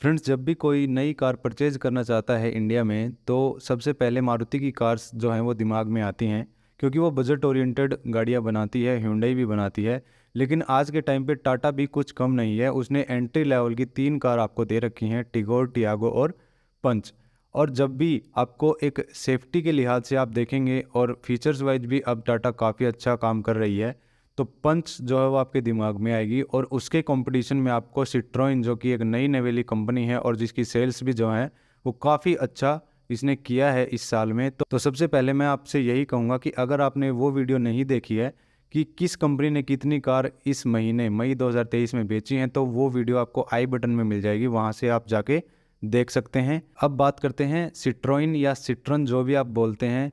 Friends, जब भी कोई नई कार परचेज करना चाहता है इंडिया में, तो सबसे पहले मारुति की कार्स जो हैं वो दिमाग में आती हैं, क्योंकि वो बजट ओरिएंटेड गाड़ियाँ बनाती है, hyundai भी बनाती है। लेकिन आज के टाइम पे टाटा भी कुछ कम नहीं है। उसने एंट्री लेवल की 3 कार आपको दे रखी हैं, टिगोर, टियागो और पंच। और जब भी आपको एक सेफ्टी के लिहाज से आप देखेंगे और फीचर्स वाइज भी अब टाटा काफ़ी अच्छा काम कर रही है, तो पंच जो है वो आपके दिमाग में आएगी। और उसके कंपटीशन में आपको सिट्रोइन, जो कि एक नई नवेली कंपनी है और जिसकी सेल्स भी जो है वो काफ़ी अच्छा इसने किया है इस साल में। तो सबसे पहले मैं आपसे यही कहूँगा कि अगर आपने वो वीडियो नहीं देखी है कि किस कंपनी ने कितनी कार इस महीने मई 2023 में बेची हैं, तो वो वीडियो आपको आई बटन में मिल जाएगी, वहाँ से आप जाके देख सकते हैं। अब बात करते हैं सिट्रोइन या सिट्रन, जो भी आप बोलते हैं।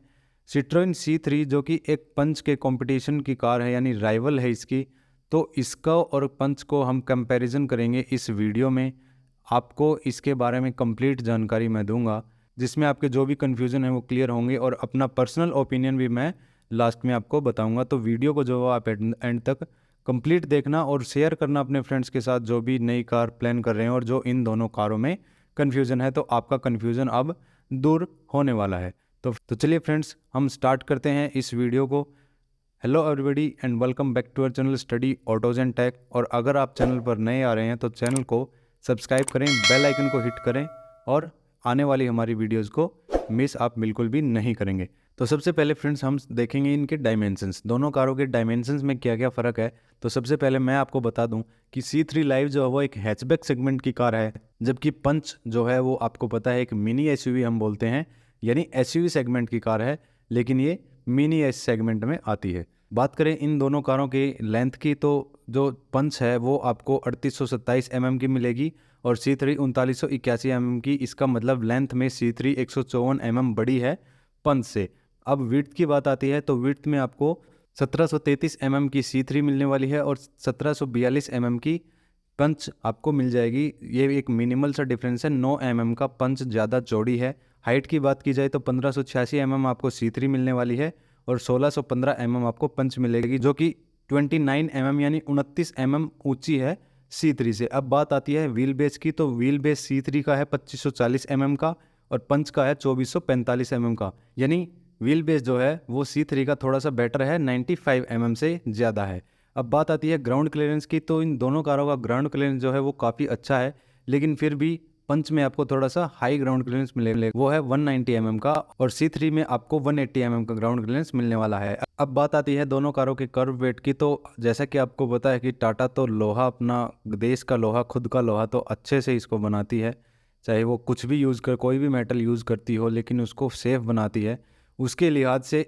सिट्रोइन C3 जो कि एक पंच के कंपटीशन की कार है, यानी राइवल है इसकी। तो इसका और पंच को हम कंपैरिजन करेंगे इस वीडियो में। आपको इसके बारे में कंप्लीट जानकारी मैं दूंगा, जिसमें आपके जो भी कन्फ्यूज़न है वो क्लियर होंगे, और अपना पर्सनल ओपिनियन भी मैं लास्ट में आपको बताऊंगा। तो वीडियो को जो आप एंड तक कंप्लीट देखना और शेयर करना अपने फ्रेंड्स के साथ, जो भी नई कार प्लान कर रहे हैं और जो इन दोनों कारों में कन्फ्यूज़न है। तो आपका कन्फ्यूज़न अब दूर होने वाला है। तो चलिए फ्रेंड्स, हम स्टार्ट करते हैं इस वीडियो को। Hello everybody and welcome back to our channel study autos and tech. और अगर आप चैनल पर नए आ रहे हैं तो चैनल को सब्सक्राइब करें, बेल आइकन को हिट करें, और आने वाली हमारी वीडियोस को मिस आप बिल्कुल भी नहीं करेंगे। तो सबसे पहले फ्रेंड्स, हम देखेंगे इनके डायमेंशंस, दोनों कारों के डायमेंशंस में क्या क्या फ़र्क है। तो सबसे पहले मैं आपको बता दूं कि C3 लाइव जो है वो एक हैचबैक सेगमेंट की कार है, जबकि पंच जो है वो आपको पता है एक मिनी SUV हम बोलते हैं, यानी SUV सेगमेंट की कार है, लेकिन ये मिनी एस सेगमेंट में आती है। बात करें इन दोनों कारों की लेंथ की, तो जो पंच है वो आपको 3827 mm की मिलेगी और C3 3981 mm की। इसका मतलब लेंथ में C3 154 mm बड़ी है पंच से। अब विड्थ की बात आती है, तो विड्थ में आपको 1733 mm की C3 मिलने वाली है और 1742 mm की पंच आपको मिल जाएगी। ये एक मिनिमल सा डिफरेंस है, 9 mm का पंच ज़्यादा चौड़ी है। हाइट की बात की जाए तो 1586 mm आपको C3 मिलने वाली है और 1615 mm आपको पंच मिलेगी, जो कि 29 mm यानी 29 mm ऊंची है C3 से। अब बात आती है व्हील बेस की, तो व्हील बेस C3 का है 2540 mm का और पंच का है 2445 mm का, यानी व्हील बेस जो है वो C3 का थोड़ा सा बेटर है, 95 mm से ज़्यादा है। अब बात आती है ग्राउंड क्लियरेंस की, तो इन दोनों कारों का ग्राउंड क्लियरेंस जो है वो काफ़ी अच्छा है, लेकिन फिर भी पंच में आपको थोड़ा सा हाई ग्राउंड क्लियरेंस मिलेगा, वो है 190 mm का, और C3 में आपको 180 mm का ग्राउंड क्लियरेंस मिलने वाला है। अब बात आती है दोनों कारों के कर्व वेट की, तो जैसा कि आपको पता है कि टाटा तो लोहा, अपना देश का लोहा, खुद का लोहा, तो अच्छे से इसको बनाती है। चाहे वो कुछ भी यूज़ कर, कोई भी मेटल यूज़ करती हो, लेकिन उसको सेफ बनाती है। उसके लिहाज से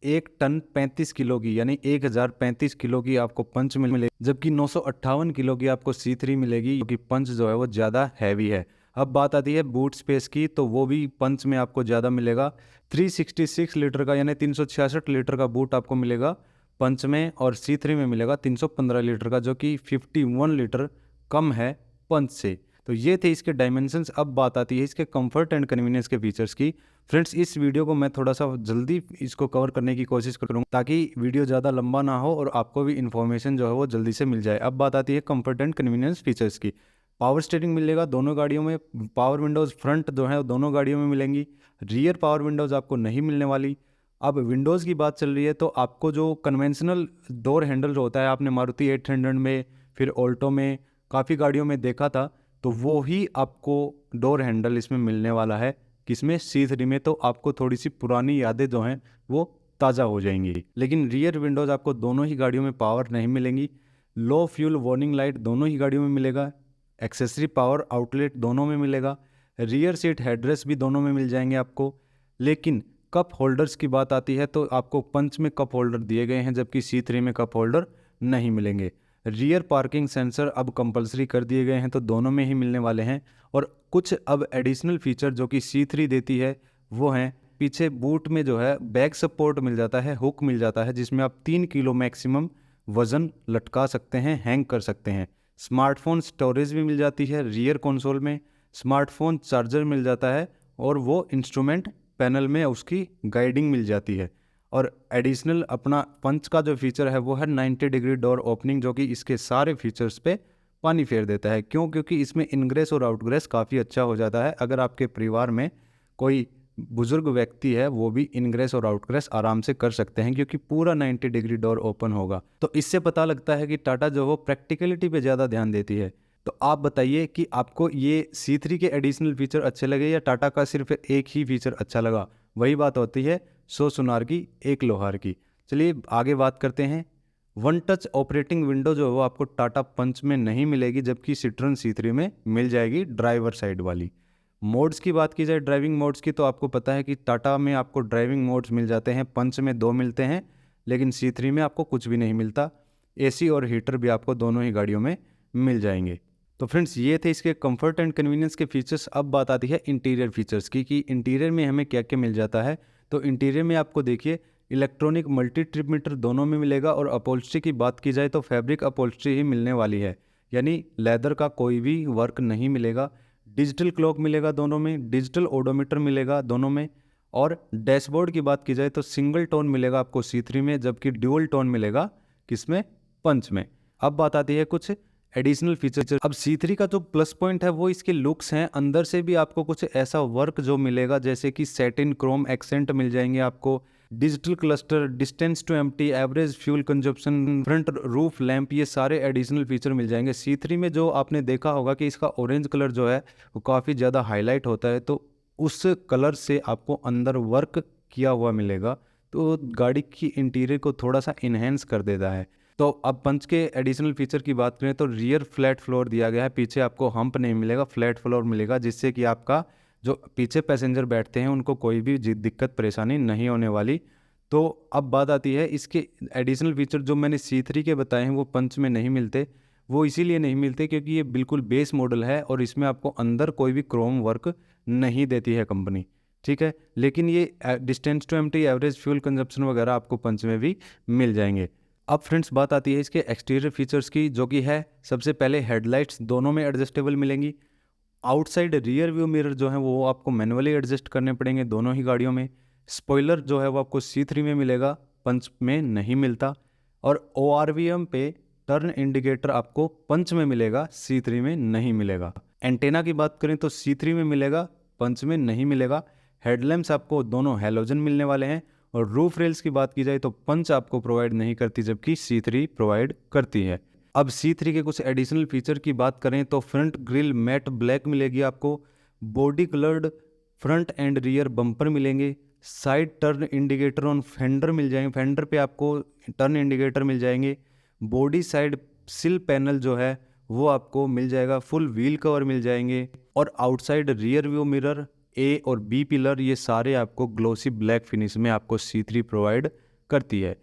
1 टन 35 किलो की, यानी 1035 किलो की आपको पंच मिलेगी, जबकि 958 किलो की आपको C3 मिलेगी, क्योंकि पंच जो है वो ज़्यादा हैवी है। अब बात आती है बूट स्पेस की, तो वो भी पंच में आपको ज़्यादा मिलेगा। 366 लीटर का, यानी 366 लीटर का बूट आपको मिलेगा पंच में, और C3 में मिलेगा 315 लीटर का, जो कि 51 लीटर कम है पंच से। तो ये थे इसके डायमेंशंस। अब बात आती है इसके कंफर्ट एंड कन्वीनियंस के फीचर्स की। फ्रेंड्स, इस वीडियो को मैं थोड़ा सा जल्दी इसको कवर करने की कोशिश करूँगा, ताकि वीडियो ज़्यादा लंबा ना हो और आपको भी इन्फॉर्मेशन जो है वो जल्दी से मिल जाए। अब बात आती है कंफर्ट एंड कन्वीनियंस फीचर्स की। पावर स्टीयरिंग मिलेगा दोनों गाड़ियों में। पावर विंडोज़ फ्रंट जो है दोनों गाड़ियों में मिलेंगी। रियर पावर विंडोज़ आपको नहीं मिलने वाली। अब विंडोज़ की बात चल रही है, तो आपको जो कन्वेंशनल डोर हैंडल जो होता है, आपने मारुति 800 में, फिर ऑल्टो में, काफ़ी गाड़ियों में देखा था, तो वो ही आपको डोर हैंडल इसमें मिलने वाला है। किसमें? C3 में। तो आपको थोड़ी सी पुरानी यादें जो हैं वो ताज़ा हो जाएंगी। लेकिन रियर विंडोज़ आपको दोनों ही गाड़ियों में पावर नहीं मिलेंगी। लो फ्यूल वार्निंग लाइट दोनों ही गाड़ियों में मिलेगा। एक्सेसरी पावर आउटलेट दोनों में मिलेगा। रियर सीट हेडरेस्ट भी दोनों में मिल जाएंगे आपको। लेकिन कप होल्डर्स की बात आती है, तो आपको पंच में कप होल्डर दिए गए हैं, जबकि C3 में कप होल्डर नहीं मिलेंगे। रियर पार्किंग सेंसर अब कंपलसरी कर दिए गए हैं, तो दोनों में ही मिलने वाले हैं। और कुछ अब एडिशनल फीचर जो कि C3 देती है वो हैं, पीछे बूट में जो है बैक सपोर्ट मिल जाता है, हुक मिल जाता है, जिसमें आप 3 किलो मैक्सिमम वज़न लटका सकते हैं, हैंग कर सकते हैं। स्मार्टफोन स्टोरेज भी मिल जाती है रियर कंसोल में। स्मार्टफोन चार्जर मिल जाता है, और वो इंस्ट्रूमेंट पैनल में उसकी गाइडिंग मिल जाती है। और एडिशनल अपना पंच का जो फीचर है वो है 90 डिग्री डोर ओपनिंग, जो कि इसके सारे फीचर्स पे पानी फेर देता है। क्यों? क्योंकि इसमें इनग्रेस और आउटग्रेस काफ़ी अच्छा हो जाता है। अगर आपके परिवार में कोई बुजुर्ग व्यक्ति है वो भी इनग्रेस और आउटग्रेस आराम से कर सकते हैं, क्योंकि पूरा 90 डिग्री डोर ओपन होगा। तो इससे पता लगता है कि टाटा जो वो प्रैक्टिकलिटी पे ज़्यादा ध्यान देती है। तो आप बताइए कि आपको ये C3 के एडिशनल फीचर अच्छे लगे या टाटा का सिर्फ एक ही फीचर अच्छा लगा? वही बात होती है 100 सुनार की 1 लोहार की। चलिए आगे बात करते हैं। वन टच ऑपरेटिंग विंडो जो है वो आपको टाटा पंच में नहीं मिलेगी, जबकि सिट्रॉन C3 में मिल जाएगी ड्राइवर साइड वाली। मोड्स की बात की जाए ड्राइविंग मोड्स की, तो आपको पता है कि टाटा में आपको ड्राइविंग मोड्स मिल जाते हैं, पंच में 2 मिलते हैं, लेकिन C3 में आपको कुछ भी नहीं मिलता। AC और हीटर भी आपको दोनों ही गाड़ियों में मिल जाएंगे। तो फ्रेंड्स ये थे इसके कंफर्ट एंड कन्वीनियंस के फीचर्स। अब बात आती है इंटीरियर फीचर्स की कि इंटीरियर में हमें क्या क्या मिल जाता है। तो इंटीरियर में आपको देखिए इलेक्ट्रॉनिक मल्टी ट्रिप मीटर दोनों में मिलेगा, और अपहोल्स्ट्री की बात की जाए तो फैब्रिक अपहोल्स्ट्री ही मिलने वाली है, यानी लेदर का कोई भी वर्क नहीं मिलेगा। डिजिटल क्लॉक मिलेगा दोनों में, डिजिटल ओडोमीटर मिलेगा दोनों में, और डैशबोर्ड की बात की जाए तो सिंगल टोन मिलेगा आपको C3 में, जबकि ड्यूअल टोन मिलेगा किसमें? पंच में। अब बात आती है कुछ एडिशनल फीचर। अब C3 का जो प्लस पॉइंट है वो इसके लुक्स हैं। अंदर से भी आपको कुछ ऐसा वर्क जो मिलेगा, जैसे कि सैटिन क्रोम एक्सेंट मिल जाएंगे आपको, digital cluster, distance to empty, average fuel consumption, front roof lamp, ये सारे एडिशनल फीचर मिल जाएंगे। C3 में जो आपने देखा होगा कि इसका ऑरेंज कलर जो है वो काफ़ी ज़्यादा हाईलाइट होता है, तो उस कलर से आपको अंदर वर्क किया हुआ मिलेगा, तो गाड़ी की इंटीरियर को थोड़ा सा इन्हेंस कर देता है। तो अब पंच के एडिशनल फीचर की बात करें तो रियर फ्लैट फ्लोर दिया गया है, पीछे आपको हम्प नहीं मिलेगा, फ्लैट फ्लोर मिलेगा, जिससे कि आपका जो पीछे पैसेंजर बैठते हैं उनको कोई भी दिक्कत परेशानी नहीं होने वाली। तो अब बात आती है इसके एडिशनल फीचर जो मैंने C3 के बताए हैं वो पंच में नहीं मिलते। वो इसीलिए नहीं मिलते क्योंकि ये बिल्कुल बेस मॉडल है और इसमें आपको अंदर कोई भी क्रोम वर्क नहीं देती है कंपनी, ठीक है। लेकिन ये distance to empty, average fuel consumption वगैरह आपको पंच में भी मिल जाएंगे। अब फ्रेंड्स बात आती है इसके एक्सटीरियर फीचर्स की, जो कि है सबसे पहले हेडलाइट्स दोनों में एडजस्टेबल मिलेंगी। आउटसाइड रियर व्यू मिरर जो है वो आपको मैनुअली एडजस्ट करने पड़ेंगे दोनों ही गाड़ियों में। स्पॉइलर जो है वो आपको C3 में मिलेगा, पंच में नहीं मिलता। और ORVM पे टर्न इंडिकेटर आपको पंच में मिलेगा, C3 में नहीं मिलेगा। एंटेना की बात करें तो C3 में मिलेगा, पंच में नहीं मिलेगा। हेडलैम्प्स आपको दोनों हैलोजन मिलने वाले हैं। और रूफ रेल्स की बात की जाए तो पंच आपको प्रोवाइड नहीं करती, जबकि C3 प्रोवाइड करती है। अब C3 के कुछ एडिशनल फीचर की बात करें तो फ्रंट ग्रिल मैट ब्लैक मिलेगी आपको, body coloured front and rear bumper मिलेंगे, side turn indicator on fender मिल जाएंगे, फेंडर पे आपको टर्न इंडिकेटर मिल जाएंगे। बॉडी साइड सिल पैनल जो है वो आपको मिल जाएगा, फुल व्हील कवर मिल जाएंगे। और outside rear view mirror, A और B पिलर, ये सारे आपको ग्लोसी ब्लैक फिनिश में आपको C3 प्रोवाइड करती है।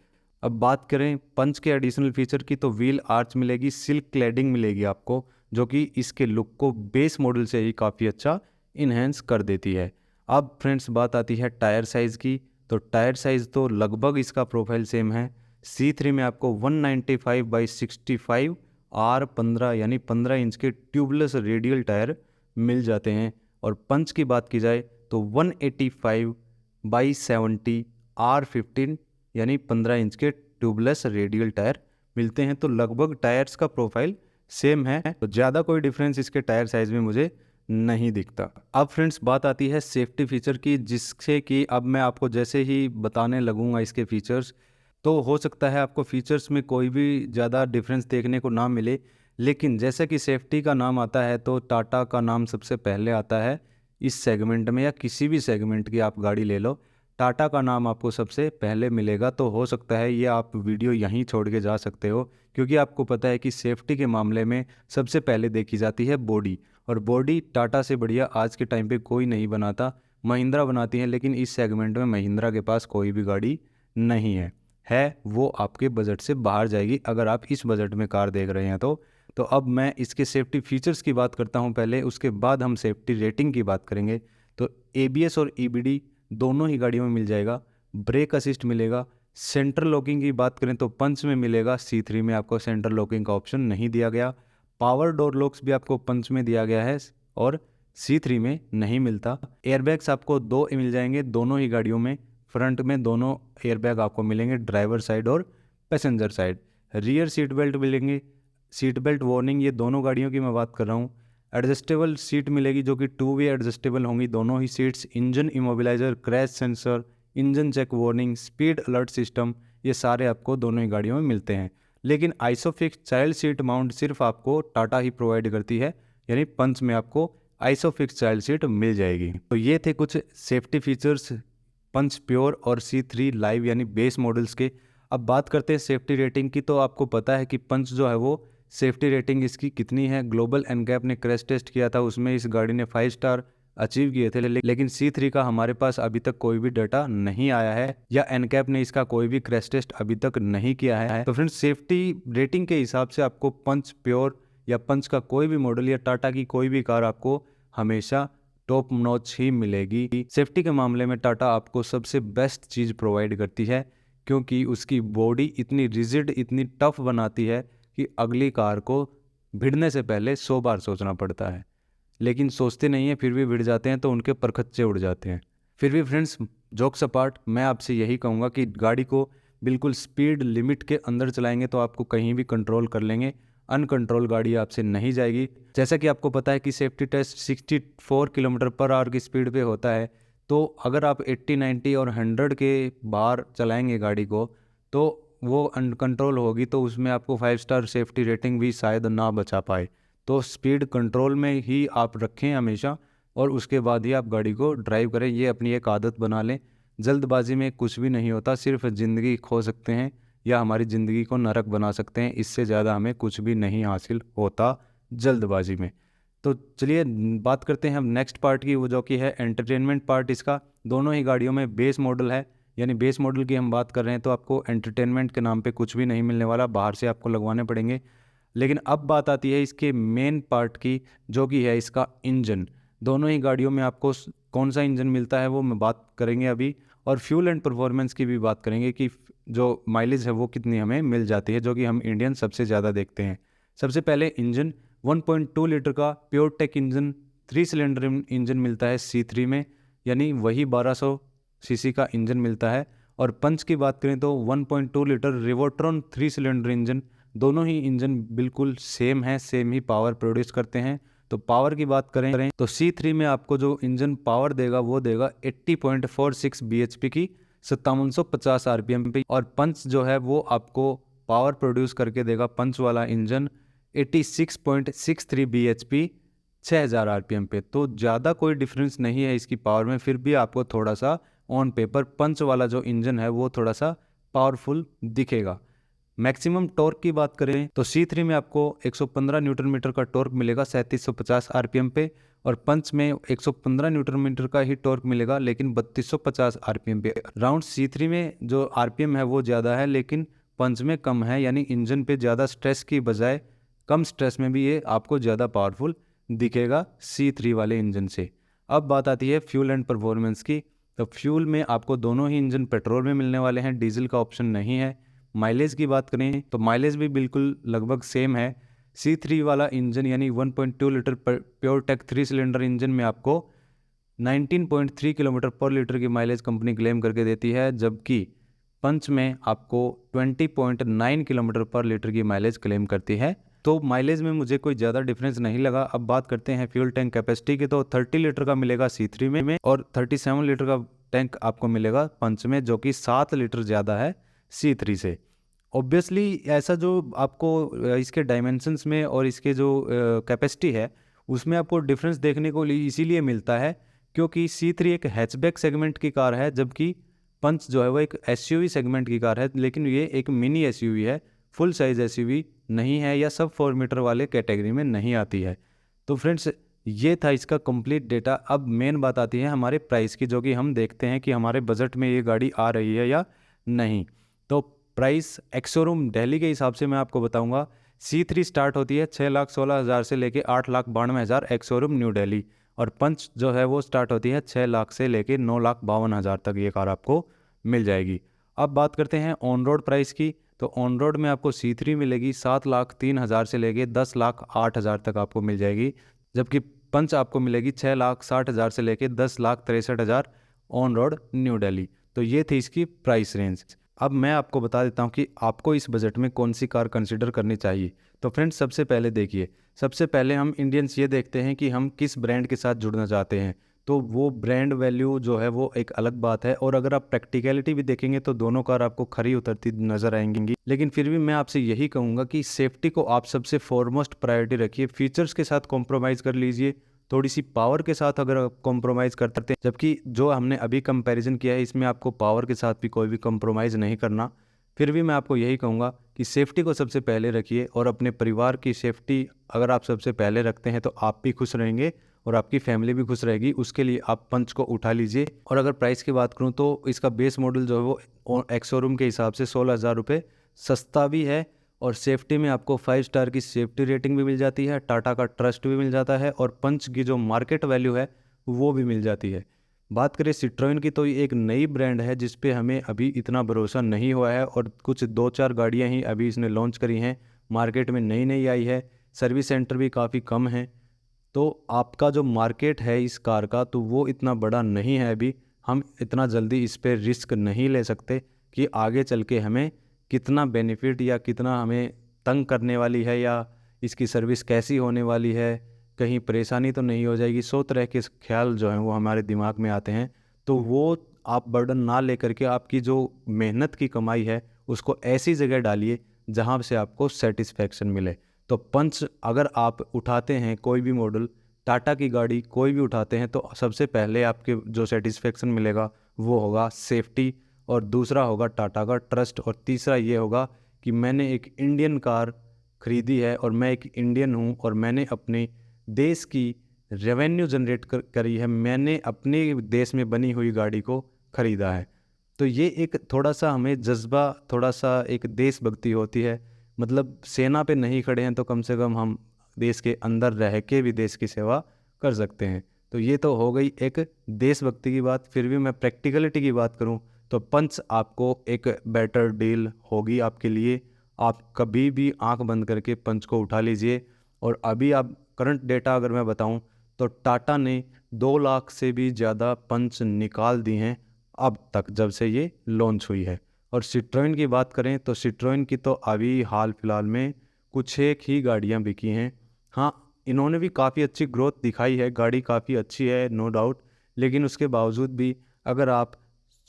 अब बात करें पंच के एडिशनल फीचर की तो व्हील आर्च मिलेगी, सिल्क क्लैडिंग मिलेगी आपको, जो कि इसके लुक को बेस मॉडल से ही काफ़ी अच्छा इन्हेंस कर देती है। अब फ्रेंड्स बात आती है टायर साइज़ की, तो टायर साइज़ तो लगभग इसका प्रोफाइल सेम है। C3 में आपको 195/65 R15 यानी 15 इंच के ट्यूबलेस रेडियल टायर मिल जाते हैं। और पंच की बात की जाए तो 185/70 R15 यानी 15 इंच के ट्यूबलेस रेडियल टायर मिलते हैं। तो लगभग टायर्स का प्रोफाइल सेम है, तो ज़्यादा कोई डिफरेंस इसके टायर साइज़ में मुझे नहीं दिखता। अब फ्रेंड्स बात आती है सेफ्टी फीचर की, जिससे कि अब मैं आपको जैसे ही बताने लगूंगा इसके फीचर्स, तो हो सकता है आपको फीचर्स में कोई भी ज़्यादा डिफरेंस देखने को ना मिले। लेकिन जैसे कि सेफ्टी का नाम आता है तो टाटा का नाम सबसे पहले आता है इस सेगमेंट में, या किसी भी सेगमेंट की आप गाड़ी ले लो, टाटा का नाम आपको सबसे पहले मिलेगा। तो हो सकता है ये आप वीडियो यहीं छोड़ के जा सकते हो, क्योंकि आपको पता है कि सेफ्टी के मामले में सबसे पहले देखी जाती है बॉडी, और बॉडी टाटा से बढ़िया आज के टाइम पे कोई नहीं बनाता, महिंद्रा बनाती है। लेकिन इस सेगमेंट में महिंद्रा के पास कोई भी गाड़ी नहीं है वो आपके बजट से बाहर जाएगी अगर आप इस बजट में कार देख रहे हैं तो अब मैं इसके सेफ्टी फीचर्स की बात करता हूं पहले, उसके बाद हम सेफ्टी रेटिंग की बात करेंगे। तो ABS और EBD दोनों ही गाड़ियों में मिल जाएगा, ब्रेक असिस्ट मिलेगा। सेंट्रल लॉकिंग की बात करें तो पंच में मिलेगा, C3 में आपको सेंट्रल लॉकिंग का ऑप्शन नहीं दिया गया। पावर डोर लॉक्स भी आपको पंच में दिया गया है और C3 में नहीं मिलता। एयरबैग्स आपको 2 मिल जाएंगे दोनों ही गाड़ियों में, फ्रंट में दोनों एयरबैग आपको मिलेंगे, ड्राइवर साइड और passenger side. Rear seat belt मिलेंगे, सीट बेल्ट वार्निंग, ये दोनों गाड़ियों की मैं बात कर रहा हूँ। एडजस्टेबल सीट मिलेगी जो कि 2 वे एडजस्टेबल होंगी दोनों ही seats. Engine immobiliser, crash sensor, engine check warning, speed alert system, ये सारे आपको दोनों ही गाड़ियों में मिलते हैं। लेकिन आइसोफिक्स चाइल्ड सीट माउंट सिर्फ आपको टाटा ही प्रोवाइड करती है, यानी पंच में आपको आइसोफिक्स चाइल्ड सीट मिल जाएगी। तो ये थे कुछ सेफ्टी फीचर्स पंच प्योर और C3 लाइव यानी बेस मॉडल्स के। अब बात करते हैं सेफ्टी रेटिंग की। तो आपको पता है कि पंच जो है वो सेफ्टी रेटिंग इसकी कितनी है। ग्लोबल एनकैप ने क्रैश टेस्ट किया था, उसमें इस गाड़ी ने 5 स्टार अचीव किए थे, लेकिन C3 का हमारे पास अभी तक कोई भी डाटा नहीं आया है, या एनकैप ने इसका कोई भी क्रैश टेस्ट अभी तक नहीं किया है। तो फ्रेंड्स, सेफ्टी रेटिंग के हिसाब से आपको पंच प्योर या पंच का कोई भी मॉडल या टाटा की कोई भी कार आपको हमेशा टॉप नॉच ही मिलेगी। सेफ्टी के मामले में टाटा आपको सबसे बेस्ट चीज़ प्रोवाइड करती है, क्योंकि उसकी बॉडी इतनी रिजिड, इतनी टफ बनाती है कि अगली कार को भिड़ने से पहले 100 बार सोचना पड़ता है। लेकिन सोचते नहीं हैं, फिर भी भिड़ जाते हैं तो उनके परखच्चे उड़ जाते हैं। फिर भी फ्रेंड्स, जोक्स अपार्ट, मैं आपसे यही कहूँगा कि गाड़ी को बिल्कुल स्पीड लिमिट के अंदर चलाएंगे तो आपको कहीं भी कंट्रोल कर लेंगे, अनकंट्रोल गाड़ी आपसे नहीं जाएगी। जैसा कि आपको पता है कि safety test 64 kilometre per hour की स्पीड पे होता है, तो अगर आप 80, 90 और 100 के बाहर चलाएंगे गाड़ी को तो वो अनकंट्रोल होगी, तो उसमें आपको 5 स्टार सेफ्टी रेटिंग भी शायद ना बचा पाए। तो स्पीड कंट्रोल में ही आप रखें हमेशा, और उसके बाद ही आप गाड़ी को ड्राइव करें। ये अपनी एक आदत बना लें। जल्दबाजी में कुछ भी नहीं होता, सिर्फ ज़िंदगी खो सकते हैं या हमारी ज़िंदगी को नरक बना सकते हैं। इससे ज़्यादा हमें कुछ भी नहीं हासिल होता जल्दबाजी में। तो चलिए बात करते हैं हम नेक्स्ट पार्ट की, वो जो कि है एंटरटेनमेंट पार्ट इसका। दोनों ही गाड़ियों में बेस मॉडल है, यानी बेस मॉडल की हम बात कर रहे हैं तो आपको एंटरटेनमेंट के नाम पे कुछ भी नहीं मिलने वाला, बाहर से आपको लगवाने पड़ेंगे। लेकिन अब बात आती है इसके मेन पार्ट की, जो कि है इसका इंजन। दोनों ही गाड़ियों में आपको कौन सा इंजन मिलता है वो मैं बात करेंगे अभी, और फ्यूल एंड परफॉर्मेंस की भी बात करेंगे कि जो माइलेज है वो कितनी हमें मिल जाती है, जो कि हम इंडियन सबसे ज़्यादा देखते हैं। सबसे पहले इंजन 1.2 लीटर का pure tech engine, 3 cylinder engine मिलता है C3 में, यानी वही 1200 सीसी का इंजन मिलता है। और पंच की बात करें तो 1.2 लीटर रिवोट्रॉन 3 सिलेंडर इंजन, दोनों ही इंजन बिल्कुल सेम है, सेम ही पावर प्रोड्यूस करते हैं। तो पावर की बात करें तो C3 में आपको जो इंजन पावर देगा वो देगा 80.46 bhp की 5750 RPM पे, और पंच जो है वो आपको पावर प्रोड्यूस करके देगा, पंच वाला इंजन 86.63 bhp 6000 RPM पे। तो ज़्यादा कोई डिफरेंस नहीं है इसकी पावर में, फिर भी आपको थोड़ा सा ऑन पेपर पंच वाला जो इंजन है वो थोड़ा सा पावरफुल दिखेगा। मैक्सिमम टॉर्क की बात करें तो C3 में आपको 115 न्यूटन मीटर का टॉर्क मिलेगा 3750 RPM पे, और पंच में 115 न्यूटन मीटर का ही टॉर्क मिलेगा लेकिन 3250 RPM पे। राउंड C3 में जो RPM है वो ज़्यादा है लेकिन पंच में कम है, यानी इंजन पे ज़्यादा स्ट्रेस की बजाय कम स्ट्रेस में भी ये आपको ज़्यादा पावरफुल दिखेगा C3 वाले इंजन से। अब बात आती है फ्यूल एंड परफॉर्मेंस की। तो फ्यूल में आपको दोनों ही इंजन पेट्रोल में मिलने वाले हैं, डीजल का ऑप्शन नहीं है। माइलेज की बात करें तो माइलेज भी बिल्कुल लगभग सेम है। C3 वाला इंजन यानी 1.2 litre pure tech 3 cylinder engine में आपको 19.3 किलोमीटर पर लीटर की माइलेज कंपनी क्लेम करके देती है, जबकि पंच में आपको 20.9 किलोमीटर पर लीटर की माइलेज क्लेम करती है। तो माइलेज में मुझे कोई ज़्यादा डिफरेंस नहीं लगा। अब बात करते हैं फ्यूल टैंक कैपेसिटी की, तो 30 लीटर का मिलेगा C3 में और 37 लीटर का टैंक आपको मिलेगा पंच में, जो कि 7 लीटर ज़्यादा है C3 से। ऑब्वियसली ऐसा जो आपको इसके डायमेंशंस में और इसके जो कैपेसिटी है उसमें आपको डिफरेंस देखने को इसीलिए मिलता है क्योंकि C3 एक हैचबैक सेगमेंट की कार है, जबकि पंच जो है वो एक SUV सेगमेंट की कार है, लेकिन ये एक मिनी SUV है, फुल साइज SUV नहीं है या सब 4 मीटर वाले कैटेगरी में नहीं आती है। तो फ्रेंड्स, ये था इसका कंप्लीट डेटा। अब मेन बात आती है हमारे प्राइस की, जो कि हम देखते हैं कि हमारे बजट में ये गाड़ी आ रही है या नहीं। तो प्राइस एक्स शोरूम दिल्ली के हिसाब से मैं आपको बताऊंगा। C3 स्टार्ट होती है 6,16,000 से लेके 8,92,000 एक्स शोरूम न्यू दिल्ली, और पंच जो है वो स्टार्ट होती है 6 लाख से लेके 9,52,000 तक ये कार आपको मिल जाएगी। अब बात करते हैं ऑन रोड प्राइस की। तो ऑन रोड में आपको C3 मिलेगी 7,03,000 से लेके 10,08,000 तक आपको मिल जाएगी, जबकि पंच आपको मिलेगी 6,60,000 से लेके 10,63,000 ऑन रोड न्यू दिल्ली। तो ये थी इसकी प्राइस रेंज। अब मैं आपको बता देता हूँ कि आपको इस बजट में कौन सी कार कंसिडर करनी चाहिए। तो फ्रेंड्स, सबसे पहले देखिए, सबसे पहले हम इंडियंस ये देखते हैं कि हम किस ब्रांड के साथ जुड़ना चाहते हैं। तो वो ब्रांड वैल्यू जो है वो एक अलग बात है, और अगर आप प्रैक्टिकलिटी भी देखेंगे तो दोनों कार आपको खरी उतरती नजर आएंगी। लेकिन फिर भी मैं आपसे यही कहूँगा कि सेफ्टी को आप सबसे फॉरमोस्ट प्रायोरिटी रखिए। फीचर्स के साथ कॉम्प्रोमाइज़ कर लीजिए, थोड़ी सी पावर के साथ अगर आप कॉम्प्रोमाइज़ करते हैं, जबकि जो हमने अभी कंपैरिजन किया है इसमें आपको पावर के साथ भी कोई भी कॉम्प्रोमाइज़ नहीं करना। फिर भी मैं आपको यही कहूँगा कि सेफ्टी को सबसे पहले रखिए, और अपने परिवार की सेफ्टी अगर आप सबसे पहले रखते हैं तो आप भी खुश रहेंगे और आपकी फैमिली भी खुश रहेगी। उसके लिए आप पंच को उठा लीजिए। और अगर प्राइस की बात करूँ तो इसका बेस मॉडल जो है वो एक्स शोरूम के हिसाब से 16,000 रुपये सस्ता भी है, और सेफ्टी में आपको 5 स्टार की सेफ्टी रेटिंग भी मिल जाती है, टाटा का ट्रस्ट भी मिल जाता है, और पंच की जो मार्केट वैल्यू है वो भी मिल जाती है। बात करें सिट्रोइन की, तो ये एक नई ब्रांड है जिस पे हमें अभी इतना भरोसा नहीं हुआ है, और कुछ 2-4 गाड़ियां ही अभी इसने लॉन्च करी हैं, मार्केट में नई नई आई है, सर्विस सेंटर भी काफ़ी कम है। तो आपका जो मार्केट है इस कार का, तो वो इतना बड़ा नहीं है अभी। हम इतना जल्दी इस पे रिस्क नहीं ले सकते कि आगे चल के हमें कितना बेनिफिट या कितना हमें तंग करने वाली है, या इसकी सर्विस कैसी होने वाली है, कहीं परेशानी तो नहीं हो जाएगी। 100 तरह के ख्याल जो हैं वो हमारे दिमाग में आते हैं। तो वो आप बर्डन ना लेकर के आपकी जो मेहनत की कमाई है उसको ऐसी जगह डालिए जहाँ से आपको सेटिस्फैक्शन मिले। तो पंच अगर आप उठाते हैं, कोई भी मॉडल, टाटा की गाड़ी कोई भी उठाते हैं, तो सबसे पहले आपके जो सेटिस्फेक्शन मिलेगा वो होगा सेफ्टी, और दूसरा होगा टाटा का ट्रस्ट, और तीसरा ये होगा कि मैंने एक इंडियन कार खरीदी है और मैं एक इंडियन हूँ, और मैंने अपने देश की रेवेन्यू जनरेट करी है, मैंने अपने देश में बनी हुई गाड़ी को खरीदा है। तो ये एक थोड़ा सा हमें जज्बा, थोड़ा सा एक देशभक्ति होती है। मतलब सेना पे नहीं खड़े हैं तो कम से कम हम देश के अंदर रह के भी देश की सेवा कर सकते हैं। तो ये तो हो गई एक देशभक्ति की बात। फिर भी मैं प्रैक्टिकलिटी की बात करूं तो पंच आपको एक बेटर डील होगी आपके लिए। आप कभी भी आंख बंद करके पंच को उठा लीजिए। और अभी आप करंट डेटा अगर मैं बताऊं तो टाटा ने 2 लाख से भी ज़्यादा पंच निकाल दी हैं अब तक, जब से ये लॉन्च हुई है। और सिट्रोइन की बात करें तो सिट्रोइन की तो अभी हाल फिलहाल में कुछ एक ही गाड़ियां बिकी हैं। हाँ, इन्होंने भी काफ़ी अच्छी ग्रोथ दिखाई है, गाड़ी काफ़ी अच्छी है, नो डाउट। लेकिन उसके बावजूद भी अगर आप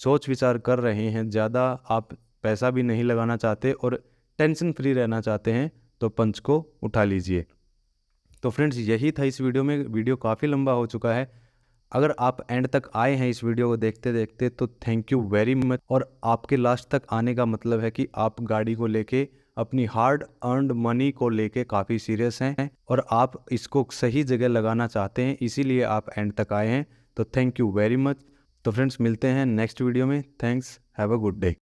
सोच विचार कर रहे हैं, ज़्यादा आप पैसा भी नहीं लगाना चाहते और टेंशन फ्री रहना चाहते हैं, तो पंच को उठा लीजिए। तो फ्रेंड्स, यही था इस वीडियो में। वीडियो काफ़ी लंबा हो चुका है। अगर आप एंड तक आए हैं इस वीडियो को देखते देखते तो थैंक यू वेरी मच। और आपके लास्ट तक आने का मतलब है कि आप गाड़ी को लेके, अपनी हार्ड अर्नड मनी को लेके काफ़ी सीरियस हैं और आप इसको सही जगह लगाना चाहते हैं, इसीलिए आप एंड तक आए हैं। तो थैंक यू वेरी मच। तो फ्रेंड्स, मिलते हैं नेक्स्ट वीडियो में। Thanks, have a good day.